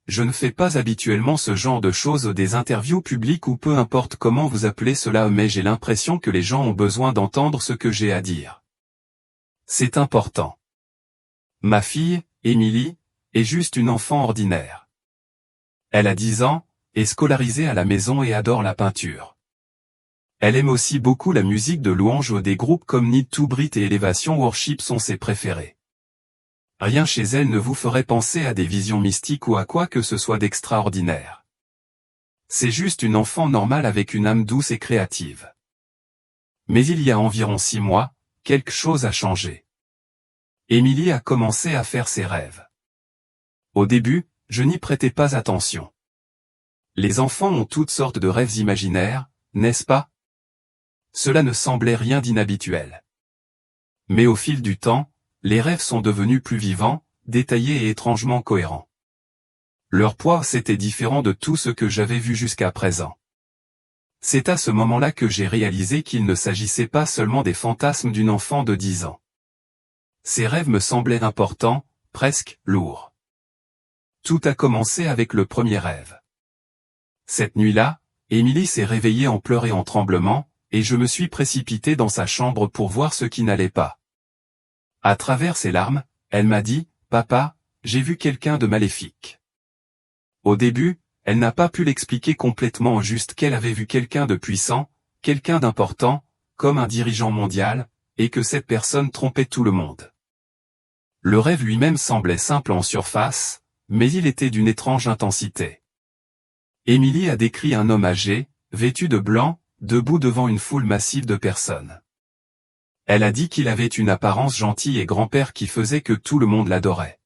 je ne fais pas habituellement ce genre de choses des interviews publiques ou peu importe comment vous appelez cela, mais j'ai l'impression que les gens ont besoin d'entendre ce que j'ai à dire. C'est important. Ma fille, Émilie, est juste une enfant ordinaire. Elle a 10 ans, est scolarisée à la maison et adore la peinture. Elle aime aussi beaucoup la musique de louange ou des groupes comme Need to Breathe et Elevation Worship sont ses préférés. Rien chez elle ne vous ferait penser à des visions mystiques ou à quoi que ce soit d'extraordinaire. C'est juste une enfant normale avec une âme douce et créative. Mais il y a environ 6 mois, quelque chose a changé. Émilie a commencé à faire ses rêves. Au début, je n'y prêtais pas attention. Les enfants ont toutes sortes de rêves imaginaires, n'est-ce pas? Cela ne semblait rien d'inhabituel. Mais au fil du temps, les rêves sont devenus plus vivants, détaillés et étrangement cohérents. Leur poids était différent de tout ce que j'avais vu jusqu'à présent. C'est à ce moment-là que j'ai réalisé qu'il ne s'agissait pas seulement des fantasmes d'une enfant de 10 ans. Ces rêves me semblaient importants, presque lourds. Tout a commencé avec le premier rêve. Cette nuit-là, Émilie s'est réveillée en pleurs et en tremblements, et je me suis précipité dans sa chambre pour voir ce qui n'allait pas. À travers ses larmes, elle m'a dit, « Papa, j'ai vu quelqu'un de maléfique. » Au début, elle n'a pas pu l'expliquer complètement, juste qu'elle avait vu quelqu'un de puissant, quelqu'un d'important, comme un dirigeant mondial, et que cette personne trompait tout le monde. Le rêve lui-même semblait simple en surface, mais il était d'une étrange intensité. Émilie a décrit un homme âgé, vêtu de blanc, debout devant une foule massive de personnes. Elle a dit qu'il avait une apparence gentille et grand-père qui faisait que tout le monde l'adorait.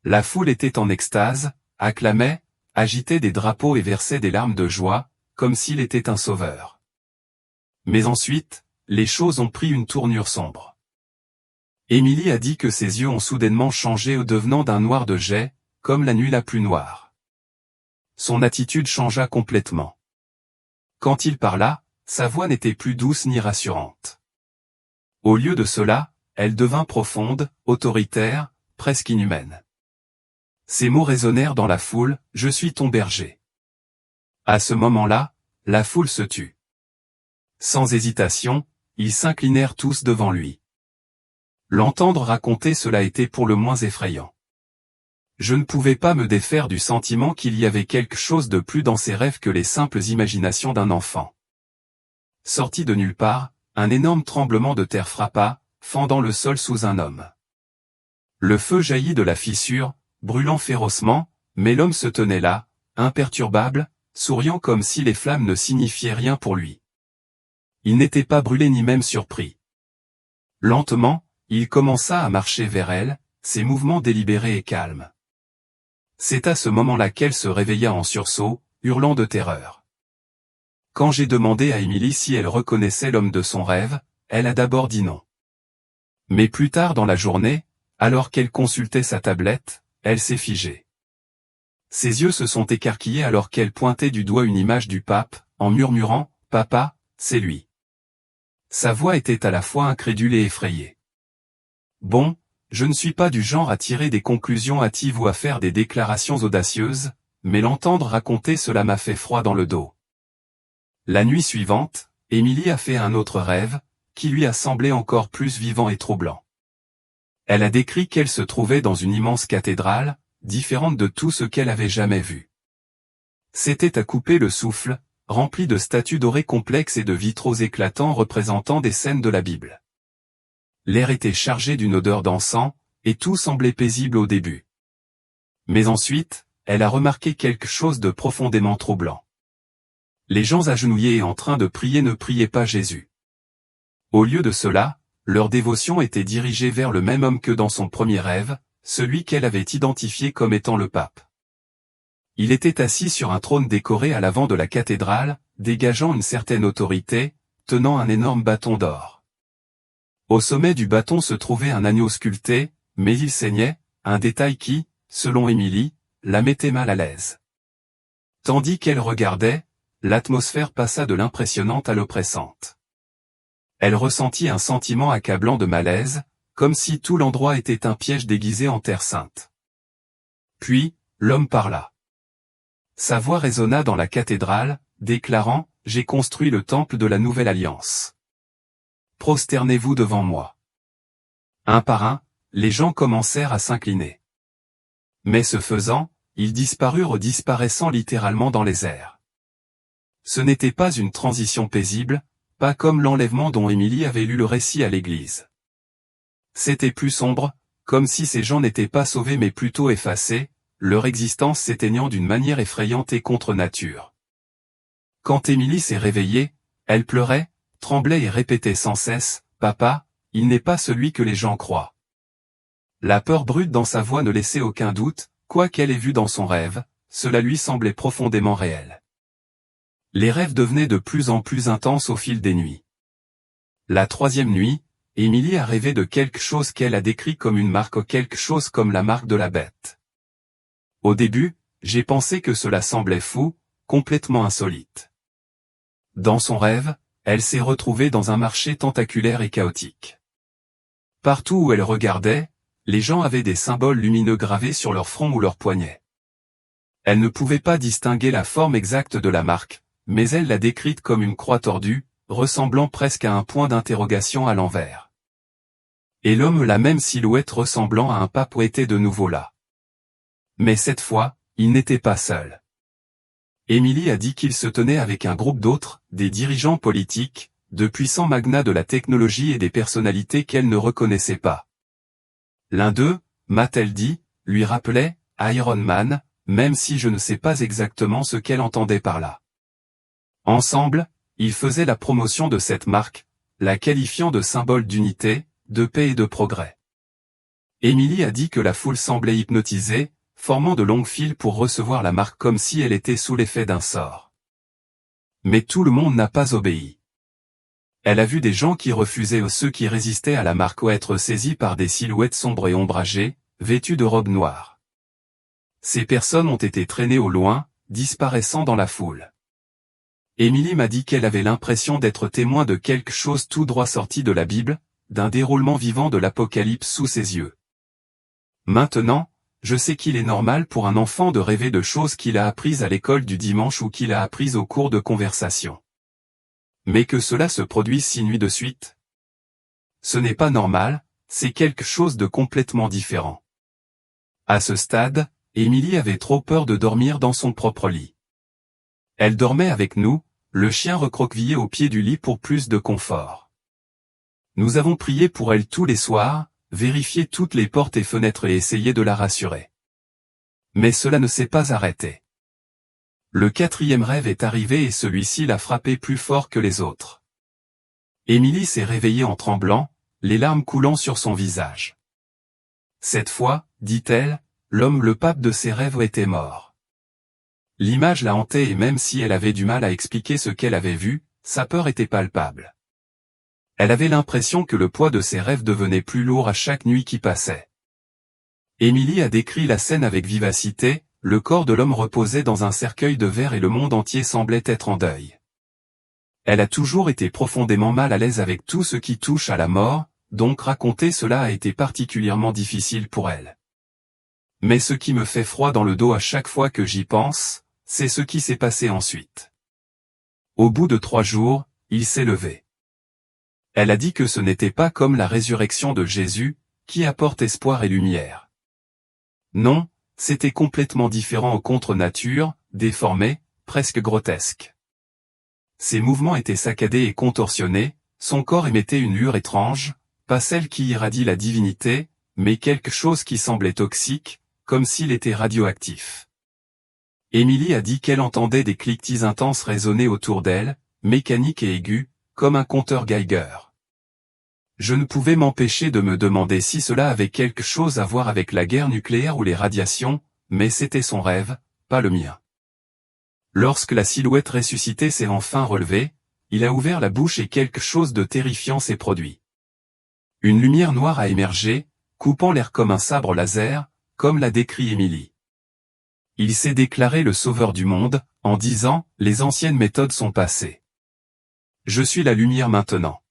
La foule était en extase, acclamait, agitait des drapeaux et versait des larmes de joie, comme s'il était un sauveur. Mais ensuite, les choses ont pris une tournure sombre. Émilie a dit que ses yeux ont soudainement changé devenant d'un noir de jais, comme la nuit la plus noire. Son attitude changea complètement. Quand il parla, sa voix n'était plus douce ni rassurante. Au lieu de cela, elle devint profonde, autoritaire, presque inhumaine. Ces mots résonnèrent dans la foule, « Je suis ton berger. » À ce moment-là, la foule se tut. Sans hésitation, ils s'inclinèrent tous devant lui. L'entendre raconter cela était pour le moins effrayant. Je ne pouvais pas me défaire du sentiment qu'il y avait quelque chose de plus dans ses rêves que les simples imaginations d'un enfant. Sorti de nulle part, un énorme tremblement de terre frappa, fendant le sol sous un homme. Le feu jaillit de la fissure, brûlant férocement, mais l'homme se tenait là, imperturbable, souriant comme si les flammes ne signifiaient rien pour lui. Il n'était pas brûlé ni même surpris. Lentement, il commença à marcher vers elle, ses mouvements délibérés et calmes. C'est à ce moment-là qu'elle se réveilla en sursaut, hurlant de terreur. Quand j'ai demandé à Émilie si elle reconnaissait l'homme de son rêve, elle a d'abord dit non. Mais plus tard dans la journée, alors qu'elle consultait sa tablette, elle s'est figée. Ses yeux se sont écarquillés alors qu'elle pointait du doigt une image du pape, en murmurant « Papa, c'est lui ». Sa voix était à la fois incrédule et effrayée. Bon, je ne suis pas du genre à tirer des conclusions hâtives ou à faire des déclarations audacieuses, mais l'entendre raconter cela m'a fait froid dans le dos. La nuit suivante, Émilie a fait un autre rêve, qui lui a semblé encore plus vivant et troublant. Elle a décrit qu'elle se trouvait dans une immense cathédrale, différente de tout ce qu'elle avait jamais vu. C'était à couper le souffle, remplie de statues dorées complexes et de vitraux éclatants représentant des scènes de la Bible. L'air était chargé d'une odeur d'encens, et tout semblait paisible au début. Mais ensuite, elle a remarqué quelque chose de profondément troublant. Les gens agenouillés et en train de prier ne priaient pas Jésus. Au lieu de cela, leur dévotion était dirigée vers le même homme que dans son premier rêve, celui qu'elle avait identifié comme étant le pape. Il était assis sur un trône décoré à l'avant de la cathédrale, dégageant une certaine autorité, tenant un énorme bâton d'or. Au sommet du bâton se trouvait un agneau sculpté, mais il saignait, un détail qui, selon Émilie, la mettait mal à l'aise. Tandis qu'elle regardait, l'atmosphère passa de l'impressionnante à l'oppressante. Elle ressentit un sentiment accablant de malaise, comme si tout l'endroit était un piège déguisé en terre sainte. Puis, l'homme parla. Sa voix résonna dans la cathédrale, déclarant « J'ai construit le temple de la nouvelle alliance. Prosternez-vous devant moi. » Un par un, les gens commencèrent à s'incliner. Mais ce faisant, ils disparurent disparaissant littéralement dans les airs. Ce n'était pas une transition paisible, pas comme l'enlèvement dont Émilie avait lu le récit à l'église. C'était plus sombre, comme si ces gens n'étaient pas sauvés mais plutôt effacés, leur existence s'éteignant d'une manière effrayante et contre nature. Quand Émilie s'est réveillée, elle pleurait, tremblait et répétait sans cesse « Papa, il n'est pas celui que les gens croient. » La peur brute dans sa voix ne laissait aucun doute, quoi qu'elle ait vu dans son rêve, cela lui semblait profondément réel. Les rêves devenaient de plus en plus intenses au fil des nuits. La troisième nuit, Émilie a rêvé de quelque chose qu'elle a décrit comme une marque ou quelque chose comme la marque de la bête. Au début, j'ai pensé que cela semblait fou, complètement insolite. Dans son rêve, elle s'est retrouvée dans un marché tentaculaire et chaotique. Partout où elle regardait, les gens avaient des symboles lumineux gravés sur leur front ou leurs poignets. Elle ne pouvait pas distinguer la forme exacte de la marque, mais elle l'a décrite comme une croix tordue, ressemblant presque à un point d'interrogation à l'envers. Et l'homme la même silhouette ressemblant à un pape était de nouveau là. Mais cette fois, il n'était pas seul. Émilie a dit qu'il se tenait avec un groupe d'autres, des dirigeants politiques, de puissants magnats de la technologie et des personnalités qu'elle ne reconnaissait pas. L'un d'eux, m'a-t-elle dit, lui rappelait Iron Man, même si je ne sais pas exactement ce qu'elle entendait par là. Ensemble, ils faisaient la promotion de cette marque, la qualifiant de symbole d'unité, de paix et de progrès. Émilie a dit que la foule semblait hypnotisée, formant de longues files pour recevoir la marque comme si elle était sous l'effet d'un sort. Mais tout le monde n'a pas obéi. Elle a vu des gens qui refusaient ou ceux qui résistaient à la marque ou être saisis par des silhouettes sombres et ombragées, vêtues de robes noires. Ces personnes ont été traînées au loin, disparaissant dans la foule. Émilie m'a dit qu'elle avait l'impression d'être témoin de quelque chose tout droit sorti de la Bible, d'un déroulement vivant de l'Apocalypse sous ses yeux. Maintenant, je sais qu'il est normal pour un enfant de rêver de choses qu'il a apprises à l'école du dimanche ou qu'il a apprises au cours de conversation. Mais que cela se produise 6 nuits de suite? Ce n'est pas normal, c'est quelque chose de complètement différent. À ce stade, Émilie avait trop peur de dormir dans son propre lit. Elle dormait avec nous, le chien recroquevillé au pied du lit pour plus de confort. Nous avons prié pour elle tous les soirs, vérifié toutes les portes et fenêtres et essayé de la rassurer. Mais cela ne s'est pas arrêté. Le 4e rêve est arrivé et celui-ci l'a frappé plus fort que les autres. Émilie s'est réveillée en tremblant, les larmes coulant sur son visage. Cette fois, dit-elle, l'homme le pape de ses rêves était mort. L'image la hantait et même si elle avait du mal à expliquer ce qu'elle avait vu, sa peur était palpable. Elle avait l'impression que le poids de ses rêves devenait plus lourd à chaque nuit qui passait. Émilie a décrit la scène avec vivacité, le corps de l'homme reposait dans un cercueil de verre et le monde entier semblait être en deuil. Elle a toujours été profondément mal à l'aise avec tout ce qui touche à la mort, donc raconter cela a été particulièrement difficile pour elle. Mais ce qui me fait froid dans le dos à chaque fois que j'y pense, c'est ce qui s'est passé ensuite. Au bout de 3 jours, il s'est levé. Elle a dit que ce n'était pas comme la résurrection de Jésus, qui apporte espoir et lumière. Non, c'était complètement différent au contre-nature, déformé, presque grotesque. Ses mouvements étaient saccadés et contorsionnés, son corps émettait une lueur étrange, pas celle qui irradie la divinité, mais quelque chose qui semblait toxique, comme s'il était radioactif. Émilie a dit qu'elle entendait des cliquetis intenses résonner autour d'elle, mécaniques et aigus, comme un compteur Geiger. Je ne pouvais m'empêcher de me demander si cela avait quelque chose à voir avec la guerre nucléaire ou les radiations, mais c'était son rêve, pas le mien. Lorsque la silhouette ressuscitée s'est enfin relevée, il a ouvert la bouche et quelque chose de terrifiant s'est produit. Une lumière noire a émergé, coupant l'air comme un sabre laser, comme l'a décrit Émilie. Il s'est déclaré le sauveur du monde, en disant « Les anciennes méthodes sont passées. Je suis la lumière maintenant. »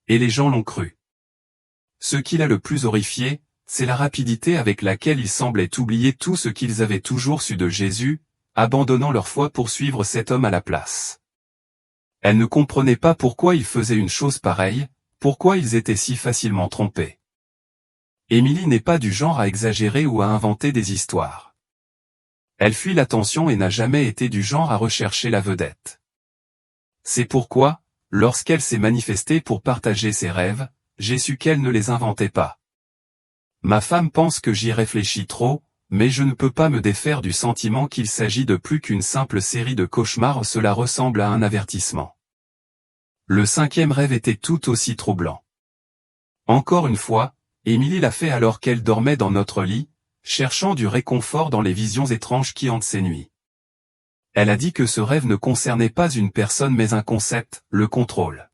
Et les gens l'ont cru. Ce qui l'a le plus horrifié, c'est la rapidité avec laquelle ils semblaient oublier tout ce qu'ils avaient toujours su de Jésus, abandonnant leur foi pour suivre cet homme à la place. Elle ne comprenait pas pourquoi ils faisaient une chose pareille, pourquoi ils étaient si facilement trompés. Émilie n'est pas du genre à exagérer ou à inventer des histoires. Elle fuit l'attention et n'a jamais été du genre à rechercher la vedette. C'est pourquoi, lorsqu'elle s'est manifestée pour partager ses rêves, j'ai su qu'elle ne les inventait pas. Ma femme pense que j'y réfléchis trop, mais je ne peux pas me défaire du sentiment qu'il s'agit de plus qu'une simple série de cauchemars. Cela ressemble à un avertissement. Le 5e rêve était tout aussi troublant. Encore une fois, Émilie l'a fait alors qu'elle dormait dans notre lit, cherchant du réconfort dans les visions étranges qui hantent ses nuits. Elle a dit que ce rêve ne concernait pas une personne mais un concept, le contrôle.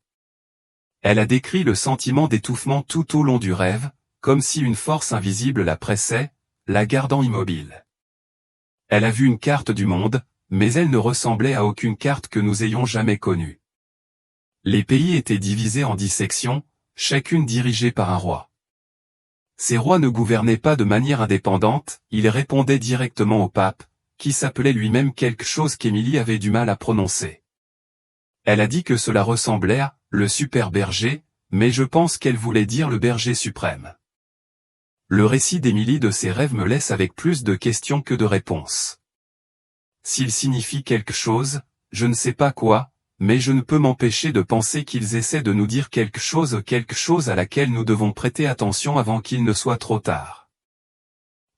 Elle a décrit le sentiment d'étouffement tout au long du rêve, comme si une force invisible la pressait, la gardant immobile. Elle a vu une carte du monde, mais elle ne ressemblait à aucune carte que nous ayons jamais connue. Les pays étaient divisés en 10 sections, chacune dirigée par un roi. Ces rois ne gouvernaient pas de manière indépendante, ils répondaient directement au pape, qui s'appelait lui-même quelque chose qu'Émilie avait du mal à prononcer. Elle a dit que cela ressemblait à « le super berger », mais je pense qu'elle voulait dire le berger suprême. Le récit d'Émilie de ses rêves me laisse avec plus de questions que de réponses. S'il signifie quelque chose, je ne sais pas quoi, mais je ne peux m'empêcher de penser qu'ils essaient de nous dire quelque chose à laquelle nous devons prêter attention avant qu'il ne soit trop tard.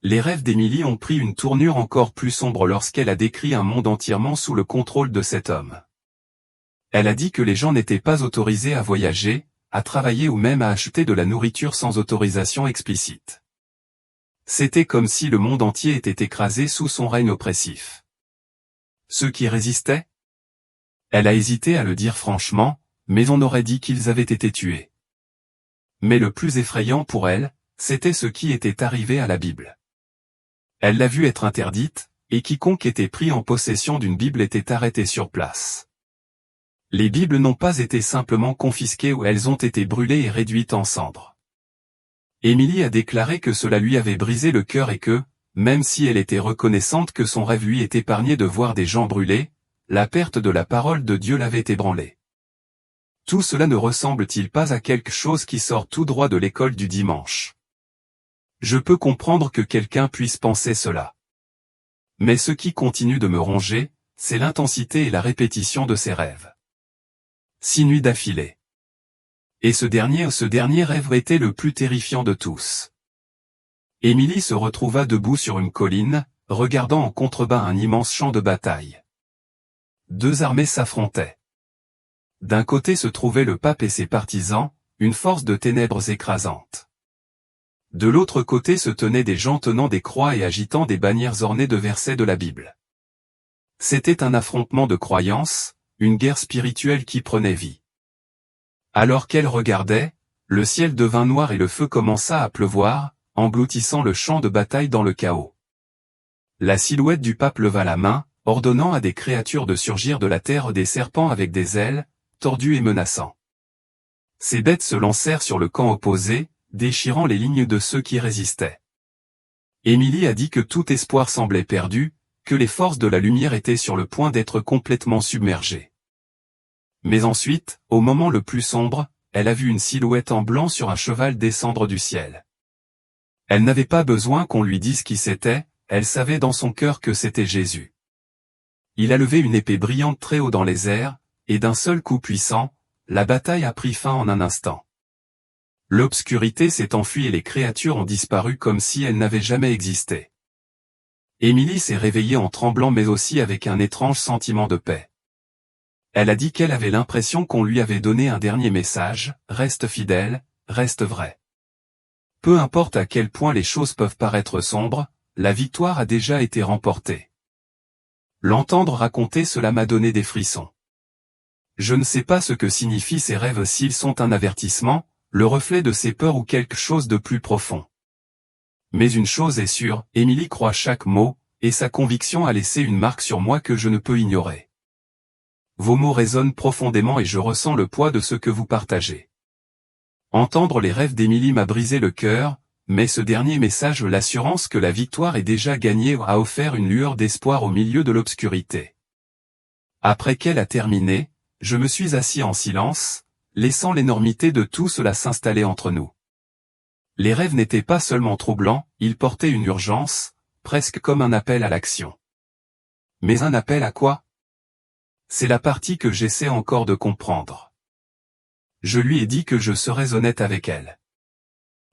Les rêves d'Émilie ont pris une tournure encore plus sombre lorsqu'elle a décrit un monde entièrement sous le contrôle de cet homme. Elle a dit que les gens n'étaient pas autorisés à voyager, à travailler ou même à acheter de la nourriture sans autorisation explicite. C'était comme si le monde entier était écrasé sous son règne oppressif. Ceux qui résistaient? Elle a hésité à le dire franchement, mais on aurait dit qu'ils avaient été tués. Mais le plus effrayant pour elle, c'était ce qui était arrivé à la Bible. Elle l'a vue être interdite, et quiconque était pris en possession d'une Bible était arrêté sur place. Les Bibles n'ont pas été simplement confisquées ou elles ont été brûlées et réduites en cendres. Émilie a déclaré que cela lui avait brisé le cœur et que, même si elle était reconnaissante que son rêve lui est épargné de voir des gens brûlés, la perte de la parole de Dieu l'avait ébranlé. Tout cela ne ressemble-t-il pas à quelque chose qui sort tout droit de l'école du dimanche? Je peux comprendre que quelqu'un puisse penser cela. Mais ce qui continue de me ronger, c'est l'intensité et la répétition de ces rêves. 6 nuits d'affilée. Et ce dernier rêve était le plus terrifiant de tous. Émilie se retrouva debout sur une colline, regardant en contrebas un immense champ de bataille. 2 armées s'affrontaient. D'un côté se trouvaient le pape et ses partisans, une force de ténèbres écrasante. De l'autre côté se tenaient des gens tenant des croix et agitant des bannières ornées de versets de la Bible. C'était un affrontement de croyances, une guerre spirituelle qui prenait vie. Alors qu'elle regardait, le ciel devint noir et le feu commença à pleuvoir, engloutissant le champ de bataille dans le chaos. La silhouette du pape leva la main, ordonnant à des créatures de surgir de la terre des serpents avec des ailes, tordus et menaçants. Ces bêtes se lancèrent sur le camp opposé, déchirant les lignes de ceux qui résistaient. Émilie a dit que tout espoir semblait perdu, que les forces de la lumière étaient sur le point d'être complètement submergées. Mais ensuite, au moment le plus sombre, elle a vu une silhouette en blanc sur un cheval descendre du ciel. Elle n'avait pas besoin qu'on lui dise qui c'était, elle savait dans son cœur que c'était Jésus. Il a levé une épée brillante très haut dans les airs, et d'un seul coup puissant, la bataille a pris fin en un instant. L'obscurité s'est enfuie et les créatures ont disparu comme si elles n'avaient jamais existé. Émilie s'est réveillée en tremblant mais aussi avec un étrange sentiment de paix. Elle a dit qu'elle avait l'impression qu'on lui avait donné un dernier message, reste fidèle, reste vrai. Peu importe à quel point les choses peuvent paraître sombres, la victoire a déjà été remportée. L'entendre raconter cela m'a donné des frissons. Je ne sais pas ce que signifient ces rêves s'ils sont un avertissement, le reflet de ses peurs ou quelque chose de plus profond. Mais une chose est sûre, Émilie croit chaque mot, et sa conviction a laissé une marque sur moi que je ne peux ignorer. Vos mots résonnent profondément et je ressens le poids de ce que vous partagez. Entendre les rêves d'Émilie m'a brisé le cœur, mais ce dernier message, l'assurance que la victoire est déjà gagnée, a offert une lueur d'espoir au milieu de l'obscurité. Après qu'elle a terminé, je me suis assis en silence, laissant l'énormité de tout cela s'installer entre nous. Les rêves n'étaient pas seulement troublants, ils portaient une urgence, presque comme un appel à l'action. Mais un appel à quoi? C'est la partie que j'essaie encore de comprendre. Je lui ai dit que je serais honnête avec elle.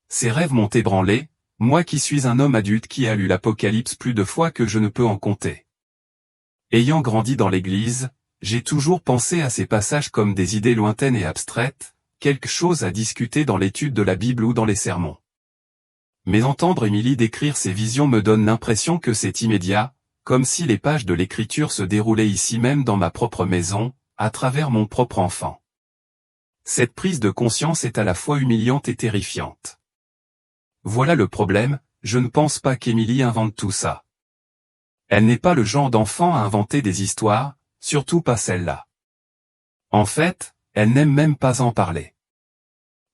Ces rêves m'ont ébranlé, moi qui suis un homme adulte qui a lu l'Apocalypse plus de fois que je ne peux en compter. Ayant grandi dans l'Église, j'ai toujours pensé à ces passages comme des idées lointaines et abstraites, quelque chose à discuter dans l'étude de la Bible ou dans les sermons. Mais entendre Émilie décrire ces visions me donne l'impression que c'est immédiat, comme si les pages de l'Écriture se déroulaient ici même dans ma propre maison, à travers mon propre enfant. Cette prise de conscience est à la fois humiliante et terrifiante. Voilà le problème, je ne pense pas qu'Émilie invente tout ça. Elle n'est pas le genre d'enfant à inventer des histoires, surtout pas celle-là. En fait, elle n'aime même pas en parler.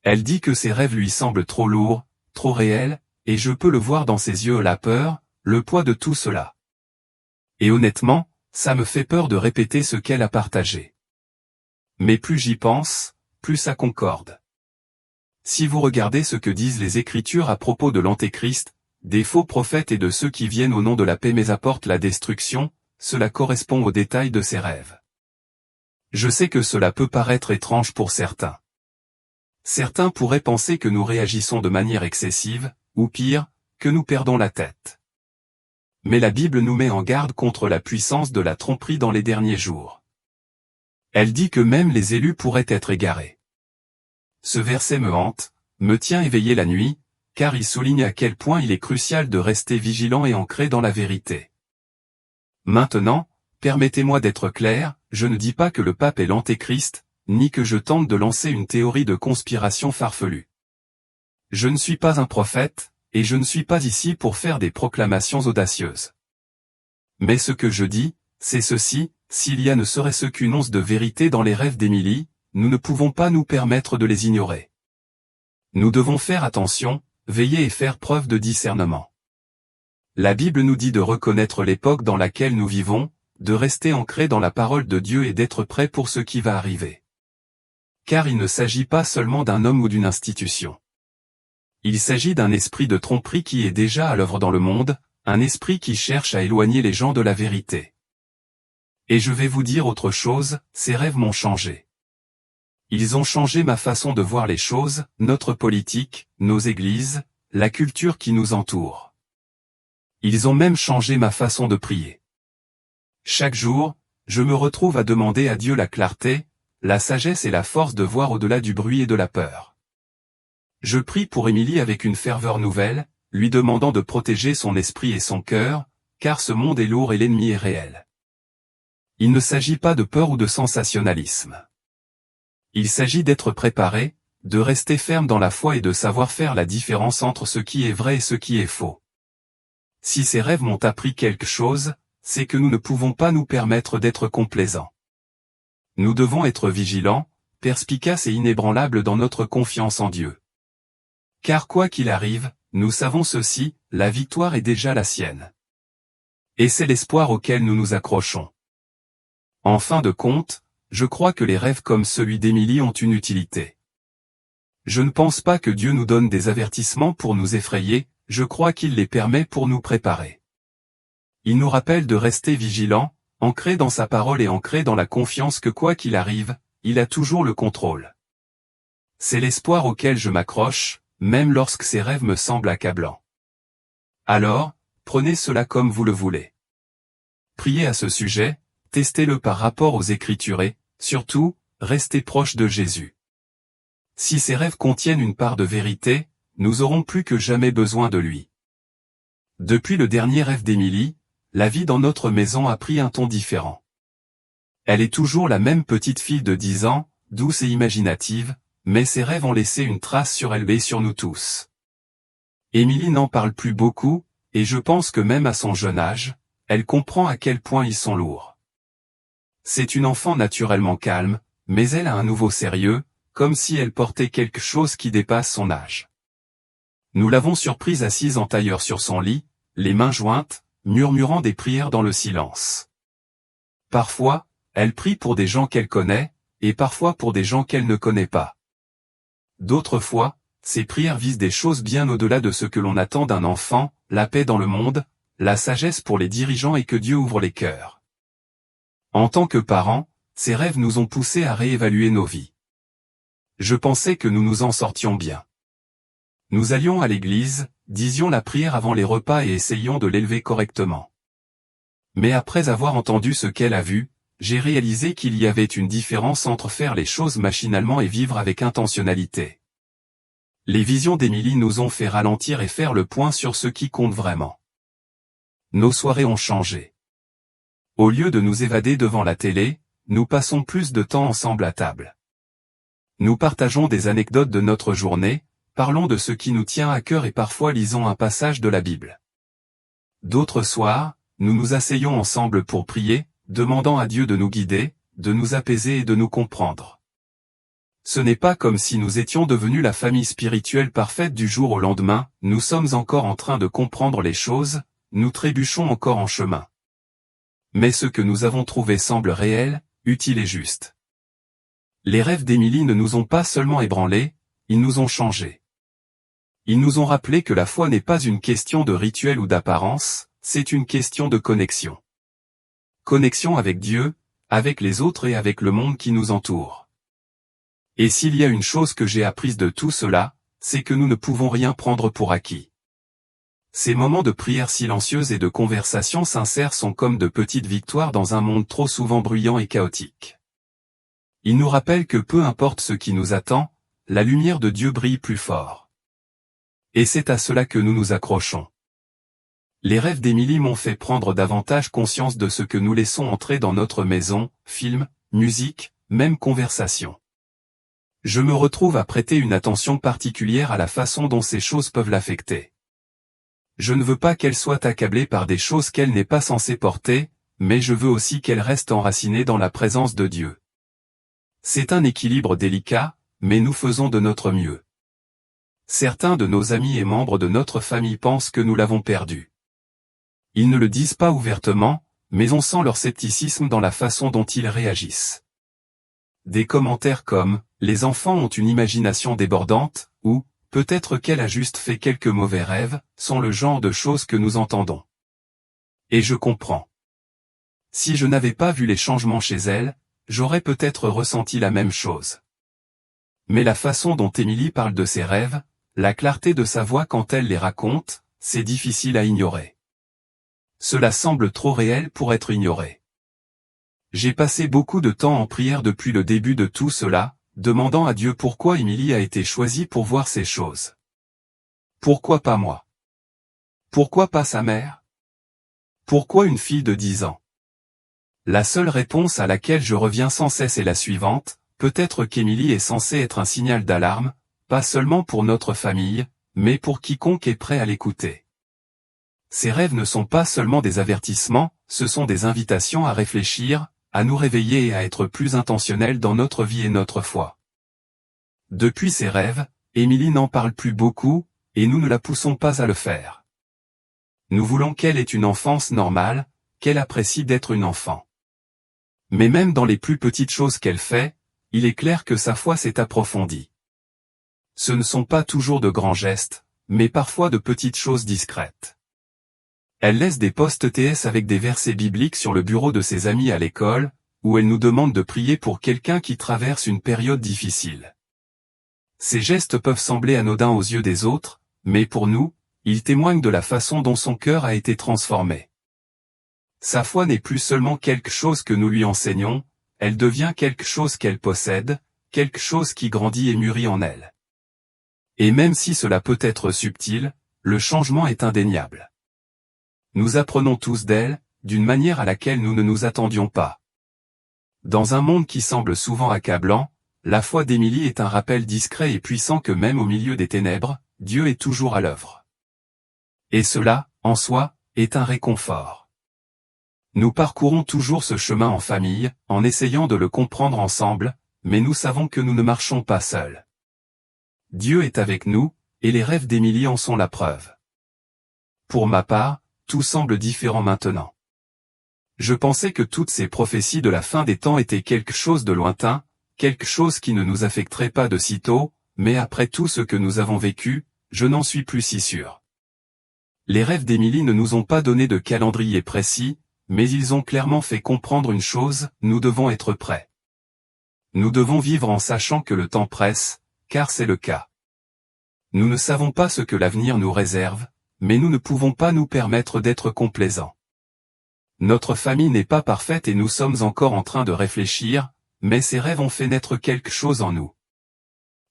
Elle dit que ses rêves lui semblent trop lourds, trop réels, et je peux le voir dans ses yeux la peur, le poids de tout cela. Et honnêtement, ça me fait peur de répéter ce qu'elle a partagé. Mais plus j'y pense, plus ça concorde. Si vous regardez ce que disent les Écritures à propos de l'Antéchrist, des faux prophètes et de ceux qui viennent au nom de la paix mais apportent la destruction, cela correspond aux détails de ses rêves. Je sais que cela peut paraître étrange pour certains. Certains pourraient penser que nous réagissons de manière excessive, ou pire, que nous perdons la tête. Mais la Bible nous met en garde contre la puissance de la tromperie dans les derniers jours. Elle dit que même les élus pourraient être égarés. Ce verset me hante, me tient éveillé la nuit, car il souligne à quel point il est crucial de rester vigilant et ancré dans la vérité. Maintenant, permettez-moi d'être clair, je ne dis pas que le pape est l'Antéchrist, ni que je tente de lancer une théorie de conspiration farfelue. Je ne suis pas un prophète, et je ne suis pas ici pour faire des proclamations audacieuses. Mais ce que je dis, c'est ceci, s'il y a ne serait-ce qu'une once de vérité dans les rêves d'Émilie, nous ne pouvons pas nous permettre de les ignorer. Nous devons faire attention, veiller et faire preuve de discernement. La Bible nous dit de reconnaître l'époque dans laquelle nous vivons, de rester ancré dans la parole de Dieu et d'être prêt pour ce qui va arriver. Car il ne s'agit pas seulement d'un homme ou d'une institution. Il s'agit d'un esprit de tromperie qui est déjà à l'œuvre dans le monde, un esprit qui cherche à éloigner les gens de la vérité. Et je vais vous dire autre chose, ces rêves m'ont changé. Ils ont changé ma façon de voir les choses, notre politique, nos églises, la culture qui nous entoure. Ils ont même changé ma façon de prier. Chaque jour, je me retrouve à demander à Dieu la clarté, la sagesse et la force de voir au-delà du bruit et de la peur. Je prie pour Émilie avec une ferveur nouvelle, lui demandant de protéger son esprit et son cœur, car ce monde est lourd et l'ennemi est réel. Il ne s'agit pas de peur ou de sensationnalisme. Il s'agit d'être préparé, de rester ferme dans la foi et de savoir faire la différence entre ce qui est vrai et ce qui est faux. Si ces rêves m'ont appris quelque chose, c'est que nous ne pouvons pas nous permettre d'être complaisants. Nous devons être vigilants, perspicaces et inébranlables dans notre confiance en Dieu. Car quoi qu'il arrive, nous savons ceci, la victoire est déjà la sienne. Et c'est l'espoir auquel nous nous accrochons. En fin de compte, je crois que les rêves comme celui d'Émilie ont une utilité. Je ne pense pas que Dieu nous donne des avertissements pour nous effrayer, je crois qu'il les permet pour nous préparer. Il nous rappelle de rester vigilants, ancrés dans sa parole et ancrés dans la confiance que quoi qu'il arrive, il a toujours le contrôle. C'est l'espoir auquel je m'accroche, même lorsque ces rêves me semblent accablants. Alors, prenez cela comme vous le voulez. Priez à ce sujet, testez-le par rapport aux Écritures et, surtout, restez proche de Jésus. Si ces rêves contiennent une part de vérité, nous aurons plus que jamais besoin de lui. Depuis le dernier rêve d'Émilie, la vie dans notre maison a pris un ton différent. Elle est toujours la même petite fille de 10 ans, douce et imaginative, mais ses rêves ont laissé une trace sur elle et sur nous tous. Émilie n'en parle plus beaucoup, et je pense que même à son jeune âge, elle comprend à quel point ils sont lourds. C'est une enfant naturellement calme, mais elle a un nouveau sérieux, comme si elle portait quelque chose qui dépasse son âge. Nous l'avons surprise assise en tailleur sur son lit, les mains jointes, murmurant des prières dans le silence. Parfois, elle prie pour des gens qu'elle connaît, et parfois pour des gens qu'elle ne connaît pas. D'autres fois, ses prières visent des choses bien au-delà de ce que l'on attend d'un enfant, la paix dans le monde, la sagesse pour les dirigeants et que Dieu ouvre les cœurs. En tant que parents, ces rêves nous ont poussés à réévaluer nos vies. Je pensais que nous nous en sortions bien. Nous allions à l'église, disions la prière avant les repas et essayions de l'élever correctement. Mais après avoir entendu ce qu'elle a vu, j'ai réalisé qu'il y avait une différence entre faire les choses machinalement et vivre avec intentionnalité. Les visions d'Émilie nous ont fait ralentir et faire le point sur ce qui compte vraiment. Nos soirées ont changé. Au lieu de nous évader devant la télé, nous passons plus de temps ensemble à table. Nous partageons des anecdotes de notre journée, parlons de ce qui nous tient à cœur et parfois lisons un passage de la Bible. D'autres soirs, nous nous asseyons ensemble pour prier, demandant à Dieu de nous guider, de nous apaiser et de nous comprendre. Ce n'est pas comme si nous étions devenus la famille spirituelle parfaite du jour au lendemain, nous sommes encore en train de comprendre les choses, nous trébuchons encore en chemin. Mais ce que nous avons trouvé semble réel, utile et juste. Les rêves d'Émilie ne nous ont pas seulement ébranlés, ils nous ont changés. Ils nous ont rappelé que la foi n'est pas une question de rituel ou d'apparence, c'est une question de connexion. Connexion avec Dieu, avec les autres et avec le monde qui nous entoure. Et s'il y a une chose que j'ai apprise de tout cela, c'est que nous ne pouvons rien prendre pour acquis. Ces moments de prière silencieuse et de conversation sincère sont comme de petites victoires dans un monde trop souvent bruyant et chaotique. Ils nous rappellent que peu importe ce qui nous attend, la lumière de Dieu brille plus fort. Et c'est à cela que nous nous accrochons. Les rêves d'Émilie m'ont fait prendre davantage conscience de ce que nous laissons entrer dans notre maison, films, musique, même conversation. Je me retrouve à prêter une attention particulière à la façon dont ces choses peuvent l'affecter. Je ne veux pas qu'elle soit accablée par des choses qu'elle n'est pas censée porter, mais je veux aussi qu'elle reste enracinée dans la présence de Dieu. C'est un équilibre délicat, mais nous faisons de notre mieux. Certains de nos amis et membres de notre famille pensent que nous l'avons perdu. Ils ne le disent pas ouvertement, mais on sent leur scepticisme dans la façon dont ils réagissent. Des commentaires comme « Les enfants ont une imagination débordante » ou « Peut-être qu'elle a juste fait quelques mauvais rêves » sont le genre de choses que nous entendons. Et je comprends. Si je n'avais pas vu les changements chez elle, j'aurais peut-être ressenti la même chose. Mais la façon dont Émilie parle de ses rêves, la clarté de sa voix quand elle les raconte, c'est difficile à ignorer. Cela semble trop réel pour être ignoré. J'ai passé beaucoup de temps en prière depuis le début de tout cela, demandant à Dieu pourquoi Émilie a été choisie pour voir ces choses. Pourquoi pas moi? Pourquoi pas sa mère? Pourquoi une fille de 10 ans? La seule réponse à laquelle je reviens sans cesse est la suivante, peut-être qu'Émilie est censée être un signal d'alarme, pas seulement pour notre famille, mais pour quiconque est prêt à l'écouter. Ces rêves ne sont pas seulement des avertissements, ce sont des invitations à réfléchir, à nous réveiller et à être plus intentionnels dans notre vie et notre foi. Depuis ces rêves, Émilie n'en parle plus beaucoup, et nous ne la poussons pas à le faire. Nous voulons qu'elle ait une enfance normale, qu'elle apprécie d'être une enfant. Mais même dans les plus petites choses qu'elle fait, il est clair que sa foi s'est approfondie. Ce ne sont pas toujours de grands gestes, mais parfois de petites choses discrètes. Elle laisse des post-TS avec des versets bibliques sur le bureau de ses amis à l'école, où elle nous demande de prier pour quelqu'un qui traverse une période difficile. Ces gestes peuvent sembler anodins aux yeux des autres, mais pour nous, ils témoignent de la façon dont son cœur a été transformé. Sa foi n'est plus seulement quelque chose que nous lui enseignons, elle devient quelque chose qu'elle possède, quelque chose qui grandit et mûrit en elle. Et même si cela peut être subtil, le changement est indéniable. Nous apprenons tous d'elle, d'une manière à laquelle nous ne nous attendions pas. Dans un monde qui semble souvent accablant, la foi d'Émilie est un rappel discret et puissant que même au milieu des ténèbres, Dieu est toujours à l'œuvre. Et cela, en soi, est un réconfort. Nous parcourons toujours ce chemin en famille, en essayant de le comprendre ensemble, mais nous savons que nous ne marchons pas seuls. Dieu est avec nous, et les rêves d'Émilie en sont la preuve. Pour ma part, tout semble différent maintenant. Je pensais que toutes ces prophéties de la fin des temps étaient quelque chose de lointain, quelque chose qui ne nous affecterait pas de sitôt, mais après tout ce que nous avons vécu, je n'en suis plus si sûr. Les rêves d'Émilie ne nous ont pas donné de calendrier précis, mais ils ont clairement fait comprendre une chose, nous devons être prêts. Nous devons vivre en sachant que le temps presse, car c'est le cas. Nous ne savons pas ce que l'avenir nous réserve, mais nous ne pouvons pas nous permettre d'être complaisants. Notre famille n'est pas parfaite et nous sommes encore en train de réfléchir, mais ces rêves ont fait naître quelque chose en nous.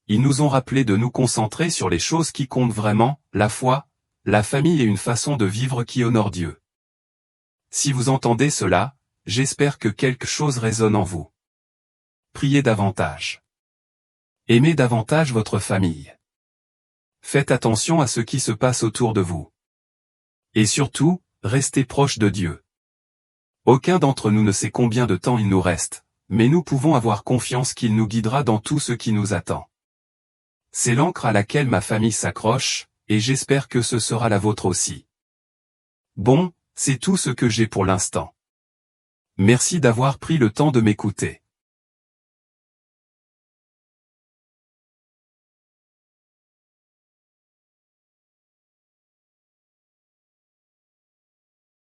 Ils nous ont rappelé de nous concentrer sur les choses qui comptent vraiment, la foi, la famille et une façon de vivre qui honore Dieu. Si vous entendez cela, j'espère que quelque chose résonne en vous. Priez davantage. Aimez davantage votre famille. Faites attention à ce qui se passe autour de vous. Et surtout, restez proche de Dieu. Aucun d'entre nous ne sait combien de temps il nous reste, mais nous pouvons avoir confiance qu'il nous guidera dans tout ce qui nous attend. C'est l'ancre à laquelle ma famille s'accroche, et j'espère que ce sera la vôtre aussi. Bon, c'est tout ce que j'ai pour l'instant. Merci d'avoir pris le temps de m'écouter.